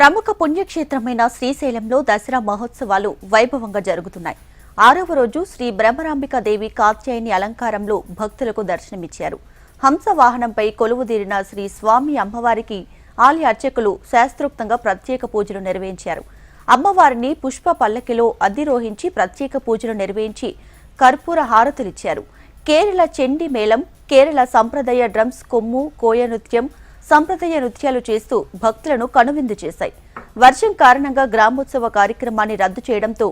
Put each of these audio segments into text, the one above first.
ప్రముఖ పుణ్యక్షేత్రమైన శ్రీశైలంలో దసరా మహోత్సవాలు వైభవంగా జరుగుతున్నాయి. 6వ రోజు శ్రీ బ్రహ్మరాంబికాదేవి కాత్యాయని అలంకారంలో భక్తులకు దర్శనమిచ్చారు. హంస వాహనంపై కొలువుదీరిన శ్రీ స్వామి అమ్మవారికి ఆలయ అర్చకులు శాస్త్రోక్తంగా ప్రత్యేక పూజలు నిర్వహించారు. అమ్మవారిని పుష్ప పల్లకిలో అధిరోహించి ప్రత్యేక పూజలు నిర్వహించి కర్పూర హారతులిచ్చారు. కేరళ చెండి మేళం, కేరళ సంప్రదాయ డ్రమ్స్, కొమ్ము, కోయ నృత్యం, సంప్రదాయ నృత్యాలు చేస్తూ భక్తులను కనువిందు చేశాయి. వర్షం కారణంగా గ్రామోత్సవ కార్యక్రమాన్ని రద్దు చేయడంతో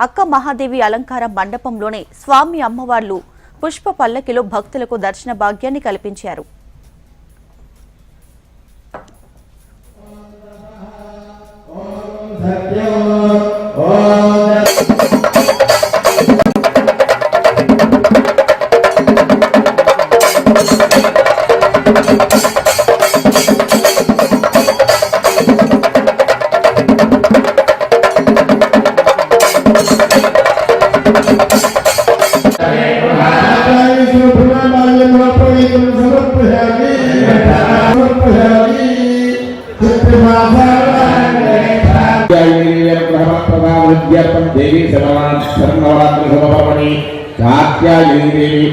అక్క మహాదేవి అలంకార మండపంలోనే స్వామి అమ్మవార్లు పుష్ప పల్లకిలో భక్తులకు దర్శన భాగ్యాన్ని కల్పించారు. देवी सर्वरात्रि कात्यायनी देवी